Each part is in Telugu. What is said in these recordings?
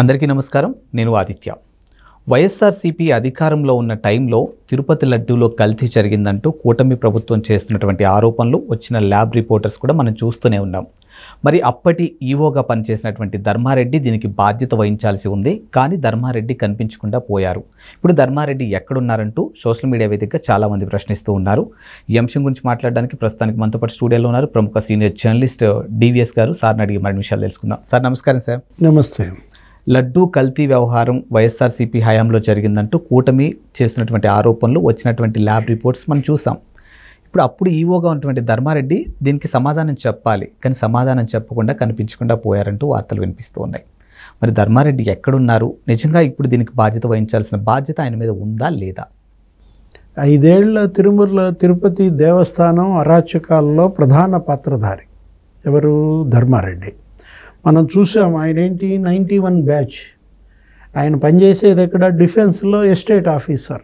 అందరికీ నమస్కారం. నేను ఆదిత్య. వైఎస్ఆర్సీపీ అధికారంలో ఉన్న టైంలో తిరుపతి లడ్డూలో కల్తీ జరిగిందంటూ కూటమి ప్రభుత్వం చేస్తున్నటువంటి ఆరోపణలు వచ్చిన ల్యాబ్ రిపోర్టర్స్ కూడా మనం చూస్తూనే ఉన్నాం. మరి అప్పటి ఈవోగా పనిచేసినటువంటి ధర్మారెడ్డి దీనికి బాధ్యత వహించాల్సి ఉంది. కానీ ధర్మారెడ్డి కనిపించకుండా పోయారు. ఇప్పుడు ధర్మారెడ్డి ఎక్కడున్నారంటూ సోషల్ మీడియా వేదికగా చాలామంది ప్రశ్నిస్తూ ఉన్నారు. ఈ అంశం గురించి మాట్లాడడానికి ప్రస్తుతానికి మనతో పాటు స్టూడియోలో ఉన్నారు ప్రముఖ సీనియర్ జర్నలిస్ట్ డివిఎస్ గారు. సార్ని అడిగి మరిన్ని విషయాలు తెలుసుకుందాం. సార్ నమస్కారం. సార్ నమస్తే. లడ్డూ కల్తీ వ్యవహారం వైఎస్ఆర్సీపీ హయాంలో జరిగిందంటూ కూటమి చేస్తున్నటువంటి ఆరోపణలు వచ్చినటువంటి ల్యాబ్ రిపోర్ట్స్ మనం చూసాం. అప్పుడు ఈవోగా ఉన్నటువంటి ధర్మారెడ్డి దీనికి సమాధానం చెప్పాలి, కానీ సమాధానం చెప్పకుండా కనిపించకుండా పోయారంటూ వార్తలు వినిపిస్తూ ఉన్నాయి. మరి ధర్మారెడ్డి ఎక్కడున్నారు? నిజంగా ఇప్పుడు దీనికి బాధ్యత వహించాల్సిన బాధ్యత ఆయన మీద ఉందా లేదా? 5 ఏళ్ల తిరుపతి దేవస్థానం అరాచకాల్లో ప్రధాన పాత్రధారి ఎవరు? ధర్మారెడ్డి. మనం చూసాం ఆయన 91 బ్యాచ్. ఆయన పనిచేసేది ఎక్కడ? డిఫెన్స్లో ఎస్టేట్ ఆఫీసర్.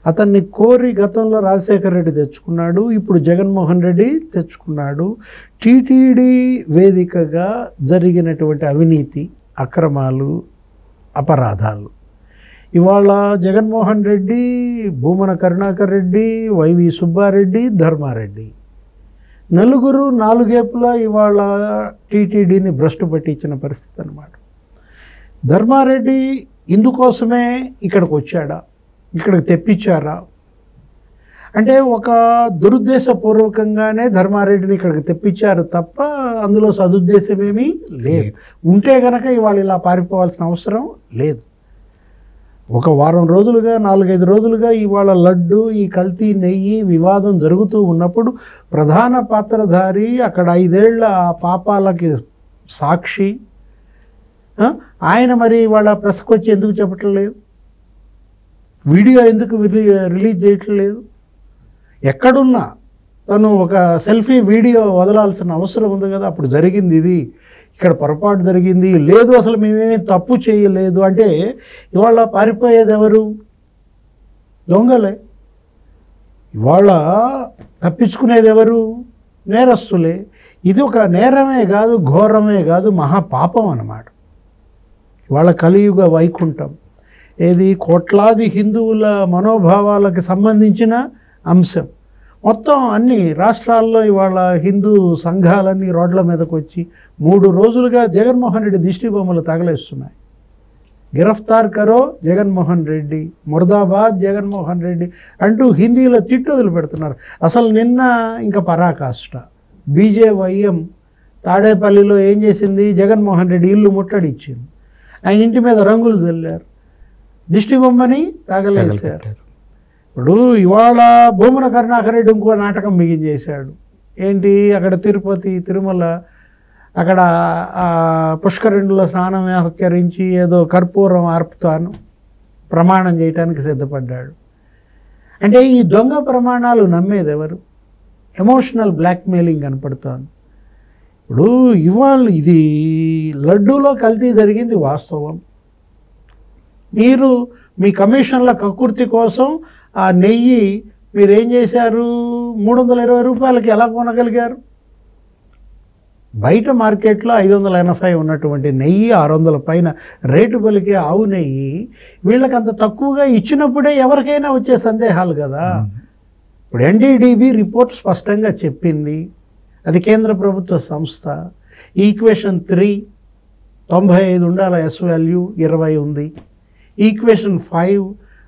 అతన్ని కోరి గతంలో రాజశేఖర రెడ్డి తెచ్చుకున్నాడు, ఇప్పుడు జగన్మోహన్ రెడ్డి తెచ్చుకున్నాడు. టీటీడీ వేదికగా జరిగినటువంటి అవినీతి, అక్రమాలు, అపరాధాలు ఇవాళ జగన్మోహన్ రెడ్డి, భూమన కరుణాకర్ రెడ్డి, వైవి సుబ్బారెడ్డి, ధర్మారెడ్డి నలుగురు నాలుగేపులా ఇవాళ టీటీడీని భ్రష్టు పట్టించిన పరిస్థితి అన్నమాట. ధర్మారెడ్డి ఇందుకోసమే ఇక్కడికి వచ్చాడా? ఇక్కడికి తెప్పించారా? అంటే ఒక దురుద్దేశపూర్వకంగానే ధర్మారెడ్డిని ఇక్కడికి తెప్పించారు తప్ప అందులో సదుద్దేశమేమీ లేదు. ఉంటే గనక ఇవాళ ఇలా పారిపోవాల్సిన అవసరం లేదు. ఒక వారం రోజులుగా 4-5 రోజులుగా ఇవాళ లడ్డు, ఈ కల్తీ నెయ్యి వివాదం జరుగుతూ ఉన్నప్పుడు ప్రధాన పాత్రధారి, అక్కడ 5 ఏళ్ల ఆ పాపాలకి సాక్షి ఆయన మరి ఇవాళ ప్రెస్కి వచ్చి ఎందుకు చెప్పట్లేదు? వీడియో ఎందుకు రిలీజ్ చేయట్లేదు? ఎక్కడున్నా తను ఒక సెల్ఫీ వీడియో వదలాల్సిన అవసరం ఉంది కదా. అప్పుడు జరిగింది ఇది, ఇక్కడ పొరపాటు జరిగింది, లేదు అసలు మేమేమీ తప్పు చేయలేదు అంటే ఇవాళ పారిపోయేది ఎవరు? దొంగలే. ఇవాళ తప్పించుకునేది ఎవరు? నేరస్తులే. ఇది ఒక నేరమే కాదు, ఘోరమే కాదు, మహాపాపం అన్నమాట. ఇవాళ కలియుగ వైకుంఠం. ఏది? కోట్లాది హిందువుల మనోభావాలకు సంబంధించిన అంశం. మొత్తం అన్ని రాష్ట్రాల్లో ఇవాళ హిందూ సంఘాలన్నీ రోడ్ల మీదకు వచ్చి 3 రోజులుగా జగన్మోహన్ రెడ్డి దిష్టి బొమ్మలు తగలేస్తున్నాయి. గిరఫ్తార్ కరో జగన్మోహన్ రెడ్డి, ముర్దాబాద్ జగన్మోహన్ రెడ్డి అంటూ హిందీలో తిట్టుదలు పెడుతున్నారు. అసలు నిన్న ఇంకా పరాకాష్ట. బీజేవైఎం తాడేపల్లిలో ఏం చేసింది? జగన్మోహన్ రెడ్డి ఇల్లు ముట్టడిచ్చింది. ఆయన ఇంటి మీద రంగులు చల్లారు, దిష్టి బొమ్మని తగలేశారు. ఇప్పుడు ఇవాళ భూమన కరుణాకర్ రెడ్డి ఇంకో నాటకం మిగించేశాడు. ఏంటి? అక్కడ తిరుపతి, తిరుమల, అక్కడ పుష్కరిణిలో స్నానం ఆచరించి ఏదో కర్పూరం ఆర్పుతాను ప్రమాణం చేయడానికి సిద్ధపడ్డాడు. అంటే ఈ దొంగ ప్రమాణాలు నమ్మేది ఎవరు? ఎమోషనల్ బ్లాక్మెయిలింగ్ కనపడుతోంది. ఇప్పుడు ఇవాళ ఇది లడ్డూలో కల్తీ జరిగింది వాస్తవం. మీరు మీ కమిషన్ల కక్కుర్తి కోసం ఆ నెయ్యి మీరేం చేశారు? 320 రూపాయలకి ఎలా కొనగలిగారు? బయట మార్కెట్లో 580 ఉన్నటువంటి నెయ్యి 600 పైన రేటు పలికే ఆవు నెయ్యి వీళ్ళకి అంత తక్కువగా ఇచ్చినప్పుడే ఎవరికైనా వచ్చే సందేహాలు కదా. ఇప్పుడు ఎన్డీడీబీ రిపోర్ట్ స్పష్టంగా చెప్పింది, అది కేంద్ర ప్రభుత్వ సంస్థ. ఈక్వేషన్ 3 95 ఉండాల ఎస్ వాల్యూ, 20 ఉంది. ఈక్వేషన్ 5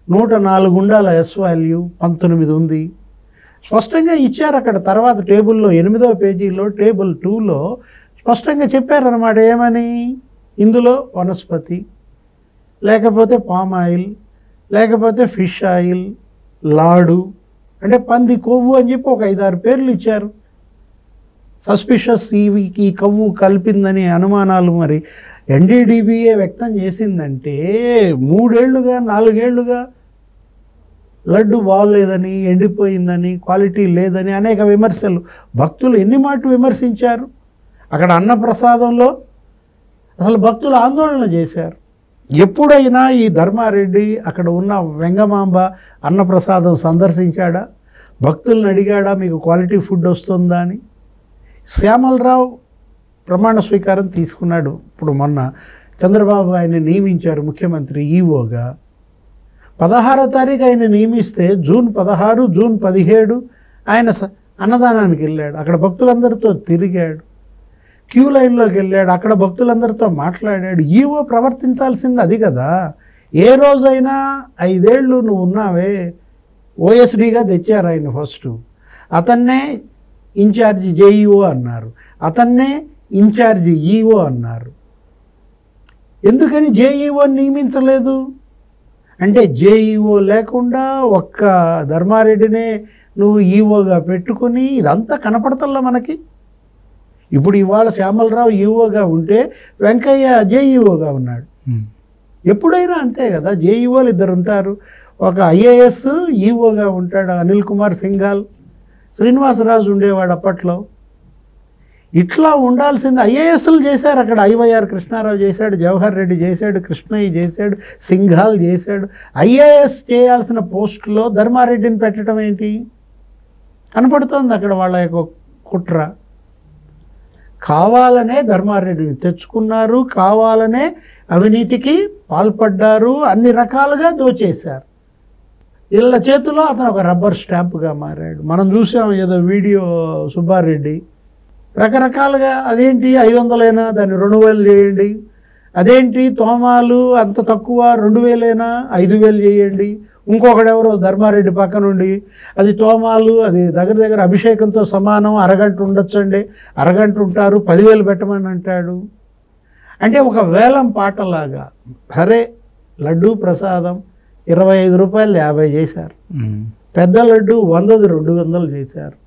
104 ఉండాల ఎస్ వాల్యూ, 19 ఉంది. స్పష్టంగా ఇచ్చారు అక్కడ. తర్వాత టేబుల్లో 8వ పేజీలో టేబుల్ 2లో స్పష్టంగా చెప్పారన్నమాట. ఏమని? ఇందులో వనస్పతి, లేకపోతే పామ్ ఆయిల్, లేకపోతే ఫిష్ ఆయిల్, లాడు అంటే పంది కొవ్వు అని చెప్పి ఒక 5-6 పేర్లు ఇచ్చారు. సస్పిషస్ ఈ కొవ్వు కలిపిందని అనుమానాలు మరి ఎన్డీడీబీఏ వ్యక్తం చేసిందంటే 3 ఏళ్లుగా 4 ఏళ్లుగా లడ్డు బాగోలేదని, ఎండిపోయిందని, క్వాలిటీ లేదని అనేక విమర్శలు. భక్తులు ఎన్ని మాటలు విమర్శించారు. అక్కడ అన్నప్రసాదంలో అసలు భక్తులు ఆందోళన చేశారు. ఎప్పుడైనా ఈ ధర్మారెడ్డి అక్కడ ఉన్న వెంగమాంబ అన్నప్రసాదం సందర్శించాడా? భక్తులను అడిగాడా మీకు క్వాలిటీ ఫుడ్ వస్తుందా అని? శ్యామలరావు ప్రమాణ స్వీకారం తీసుకున్నాడు ఇప్పుడు మొన్న చంద్రబాబు ఆయన నియమించారు ముఖ్యమంత్రి ఈఓగా. 16వ తారీఖు ఆయన నియమిస్తే జూన్ 16, జూన్ 17 ఆయన అన్నదానానికి వెళ్ళాడు. అక్కడ భక్తులందరితో తిరిగాడు. క్యూ లైన్లోకి వెళ్ళాడు. అక్కడ భక్తులందరితో మాట్లాడాడు. ఈఓ ప్రవర్తించాల్సింది అది కదా. ఏ రోజైనా 5 ఏళ్ళు నువ్వు ఉన్నావే, ఓఎస్డీగా తెచ్చారు ఆయన ఫస్ట్. అతన్నే ఇన్ఛార్జి జేఈఓ అన్నారు, అతన్నే ఇన్ఛార్జి ఈఓ అన్నారు. ఎందుకని జేఈఓ నియమించలేదు? అంటే జేఈఓ లేకుండా ఒక్క ధర్మారెడ్డినే నువ్వు ఈఓగా పెట్టుకుని ఇదంతా కనపడతల్లా మనకి. ఇప్పుడు ఇవాళ శ్యామలరావు ఈఓగా ఉంటే వెంకయ్య జేఈఓగా ఉన్నాడు. ఎప్పుడైనా అంతే కదా, జేఈఓలు 2 ఉంటారు. ఒక ఐఏఎస్ ఈఓగా ఉంటాడు, అనిల్ కుమార్ సింఘాల్. శ్రీనివాసరాజు ఉండేవాడు అప్పట్లో. ఇట్లా ఉండాల్సింది. ఐఏఎస్లు చేశారు అక్కడ. ఐవైఆర్ కృష్ణారావు చేశాడు, జవహర్ రెడ్డి చేశాడు, కృష్ణయ్య చేశాడు, సింఘాల్ చేశాడు. ఐఏఎస్ చేయాల్సిన పోస్టులో ధర్మారెడ్డిని పెట్టడం ఏంటి? కనపడుతోంది అక్కడ వాళ్ళ యొక్క కుట్ర. కావాలనే ధర్మారెడ్డిని తెచ్చుకున్నారు, కావాలనే అవినీతికి పాల్పడ్డారు, అన్ని రకాలుగా దోచేశారు. వీళ్ళ చేతిలో అతను ఒక రబ్బర్ స్టాంపుగా మారాడు. మనం చూసాం ఏదో వీడియో, సుబ్బారెడ్డి రకరకాలుగా. అదేంటి 500 దాన్ని 2000 చేయండి, అదేంటి తోమాలు అంత తక్కువ 2000 5000 చేయండి. ఇంకొకడెవరో ధర్మారెడ్డి పక్క నుండి అది తోమాలు, అది దగ్గర అభిషేకంతో సమానం, అరగంట ఉండొచ్చండి, అరగంట ఉంటారు, 10,000 పెట్టమని అంటాడు. అంటే ఒక వేలం పాటలాగా. సరే, లడ్డూ ప్రసాదం 25 రూపాయలు 50 చేశారు. పెద్ద లడ్డు 100ది 200 చేశారు.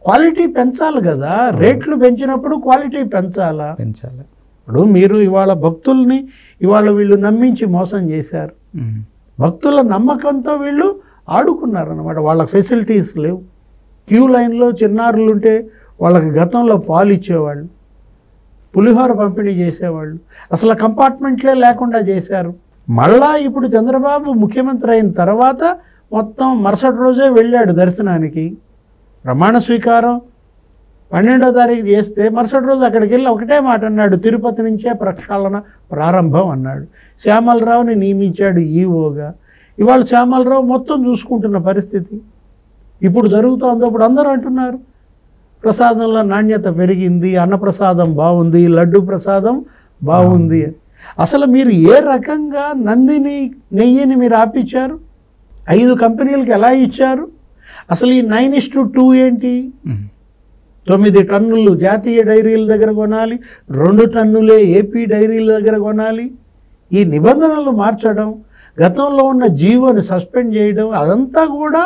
క్వాలిటీ పెంచాలి కదా. రేట్లు పెంచినప్పుడు క్వాలిటీ పెంచాలి. ఇప్పుడు మీరు ఇవాళ భక్తుల్ని ఇవాళ వీళ్ళు నమ్మించి మోసం చేశారు. భక్తుల నమ్మకంతో వీళ్ళు ఆడుకున్నారన్నమాట. వాళ్ళకి ఫెసిలిటీస్ లేవు. క్యూ లైన్లో చిన్నారులు ఉంటే వాళ్ళకి గతంలో పాలు ఇచ్చేవాళ్ళు, పులిహోర పంపిణీ చేసేవాళ్ళు. అసలు కంపార్ట్మెంట్లే లేకుండా చేశారు. మళ్ళా ఇప్పుడు చంద్రబాబు ముఖ్యమంత్రి అయిన తర్వాత మొత్తం మరుసటి రోజే వెళ్ళాడు దర్శనానికి. ప్రమాణ స్వీకారం 12వ తారీఖు చేస్తే మరుసటి రోజు అక్కడికి వెళ్ళి ఒకటే మాట అన్నాడు, తిరుపతి నుంచే ప్రక్షాళన ప్రారంభం అన్నాడు. శ్యామలరావుని నియమించాడు ఈఓగా. ఇవాళ శ్యామలరావు మొత్తం చూసుకుంటున్న పరిస్థితి ఇప్పుడు జరుగుతోంది. అప్పుడు అందరూ అంటున్నారు ప్రసాదంలో నాణ్యత పెరిగింది, అన్నప్రసాదం బాగుంది, లడ్డు ప్రసాదం బాగుంది. అసలు మీరు ఏ రకంగా నందిని నెయ్యిని మీరు ఆపించారు? 5 కంపెనీలకు ఎలా ఇచ్చారు? అసలు ఈ 9:2 ఏంటి? 9 టన్నులు జాతీయ డైరీల దగ్గర కొనాలి, 2 టన్నులే ఏపీ డైరీల దగ్గర కొనాలి. ఈ నిబంధనలు మార్చడం, గతంలో ఉన్న జీవోని సస్పెండ్ చేయడం, అదంతా కూడా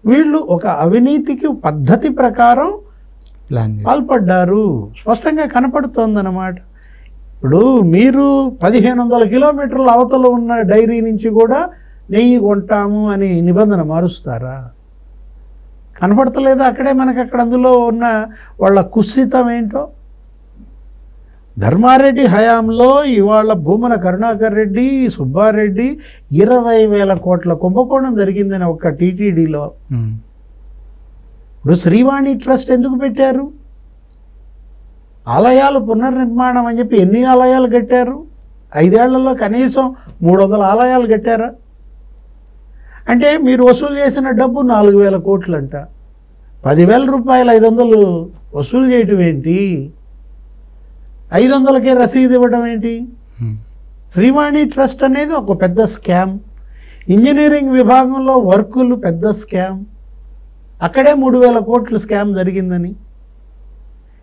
వీళ్ళు ఒక అవినీతికి పద్ధతి ప్రకారం పాల్పడ్డారు. స్పష్టంగా కనపడుతోందన్నమాట. ఇప్పుడు మీరు 1500 కిలోమీటర్ల అవతల ఉన్న డైరీ నుంచి కూడా నెయ్యి కొంటాము అని నిబంధన మారుస్తారా? కనపడతలేదా? అక్కడే మనకు అక్కడ అందులో ఉన్న వాళ్ళ కుత్సితం ఏంటో. ధర్మారెడ్డి హయాంలో ఇవాళ భూమన కరుణాకర్ రెడ్డి, సుబ్బారెడ్డి 20,000 కోట్ల కుంభకోణం జరిగిందని ఒక్క టీటీడీలో. ఇప్పుడు శ్రీవాణి ట్రస్ట్ ఎందుకు పెట్టారు? ఆలయాలు పునర్నిర్మాణం అని చెప్పి ఎన్ని ఆలయాలు కట్టారు? 5 ఏళ్లలో కనీసం 300 ఆలయాలు కట్టారా? అంటే మీరు వసూలు చేసిన డబ్బు 4,000 కోట్లు అంట. 10,000 రూపాయలు 500 వసూలు చేయటం ఏంటి? 500కే రసీదు ఇవ్వడం ఏంటి? శ్రీవాణి ట్రస్ట్ అనేది ఒక పెద్ద స్కామ్. ఇంజనీరింగ్ విభాగంలో వర్కులు పెద్ద స్కామ్. అక్కడే 3,000 కోట్లు స్కామ్ జరిగిందని.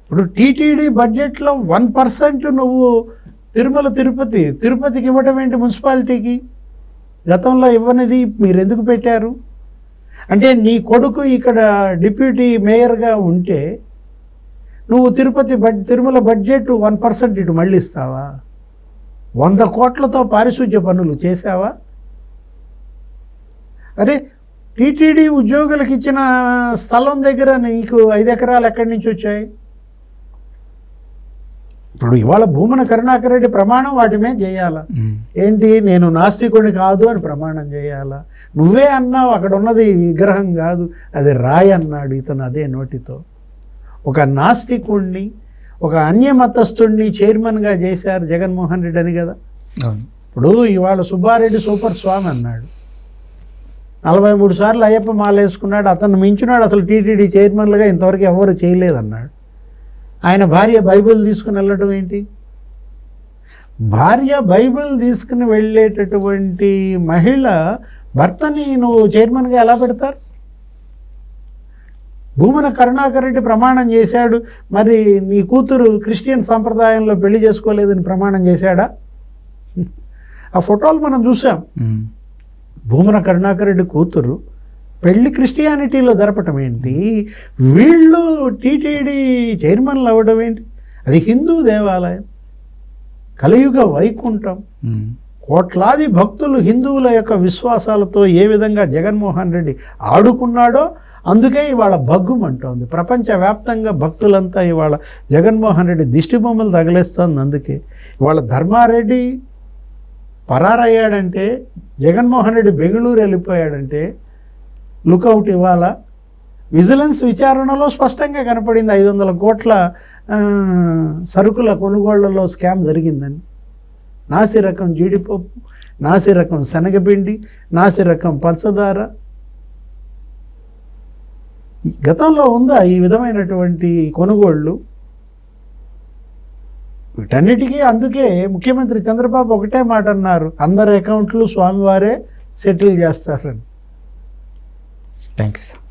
ఇప్పుడు టీటీడీ బడ్జెట్లో 1% నువ్వు తిరుపతికి ఇవ్వటం ఏంటి? మున్సిపాలిటీకి గతంలో ఇవ్వనిది మీరు ఎందుకు పెట్టారు? అంటే నీ కొడుకు ఇక్కడ డిప్యూటీ మేయర్గా ఉంటే నువ్వు తిరుమల బడ్జెట్ 1% ఇటు మళ్ళీ ఇస్తావా? 100 కోట్లతో పారిశుధ్య పనులు చేసావా? అరే, టీటీడీ ఉద్యోగులకు ఇచ్చిన స్థలం దగ్గర నీకు 5 ఎకరాలు ఎక్కడి నుంచి వచ్చాయి? ఇప్పుడు ఇవాళ భూమన కరుణాకర్ రెడ్డి ప్రమాణం వాటి మీద చేయాలా? ఏంటి, నేను నాస్తికుడిని కాదు అని ప్రమాణం చేయాలా? నువ్వే అన్నావు అక్కడ ఉన్నది విగ్రహం కాదు, అది రాయి అన్నాడు ఇతను అదే నోటితో. ఒక నాస్తికుడిని, ఒక అన్యమతస్థుడిని చైర్మన్గా చేశారు జగన్మోహన్ రెడ్డి అని కదా. అవును. ఇప్పుడు ఇవాళ సుబ్బారెడ్డి సూపర్ స్వామి అన్నాడు, 43 సార్లు అయ్యప్ప మాల వేసుకున్నాడు, అతను మించున్నాడు, అసలు టీటీడీ చైర్మన్లుగా ఇంతవరకు ఎవరు చేయలేదన్నాడు. ఆయన భార్య బైబిల్ తీసుకుని వెళ్ళడం ఏంటి? భార్య బైబిల్ తీసుకుని వెళ్ళేటటువంటి మహిళ భర్తని నువ్వు చైర్మన్గా ఎలా పెడతారు? భూమన కరుణాకర్ రెడ్డి ప్రమాణం చేశాడు, మరి నీ కూతురు క్రిస్టియన్ సంప్రదాయంలో పెళ్లి చేసుకోలేదని ప్రమాణం చేశాడా? ఆ ఫోటోలు మనం చూసాం. భూమన కరుణాకర్ రెడ్డి కూతురు పెళ్లి క్రిస్టియానిటీలో జరపటం ఏంటి? వీళ్ళు టీటీడీ చైర్మన్లు అవ్వడం ఏంటి? అది హిందూ దేవాలయం, కలియుగ వైకుంఠం. కోట్లాది భక్తులు హిందువుల యొక్క విశ్వాసాలతో ఏ విధంగా జగన్మోహన్ రెడ్డి ఆడుకున్నాడో అందుకే ఇవాళ భగ్గుమంటోంది. ప్రపంచవ్యాప్తంగా భక్తులంతా ఇవాళ జగన్మోహన్ రెడ్డి దిష్టి బొమ్మలు తగిలేస్తోంది. అందుకే ఇవాళ ధర్మారెడ్డి పరారయ్యాడంటే, జగన్మోహన్ రెడ్డి బెంగళూరు వెళ్ళిపోయాడంటే లుకౌట్ ఇవాళ విజిలెన్స్ విచారణలో స్పష్టంగా కనపడింది 500 కోట్ల సరుకుల కొనుగోళ్లలో స్కామ్ జరిగిందని. నాసి రకం జీడిపప్పు, నాసి రకం శనగపిండి, నాసి రకం పంచదార. గతంలో ఉందా ఈ విధమైనటువంటి కొనుగోళ్ళు? వీటన్నిటికీ అందుకే ముఖ్యమంత్రి చంద్రబాబు ఒకటే మాట అన్నారు, అందరి అకౌంట్లు స్వామివారే సెటిల్ చేస్తారని. Thank you sir.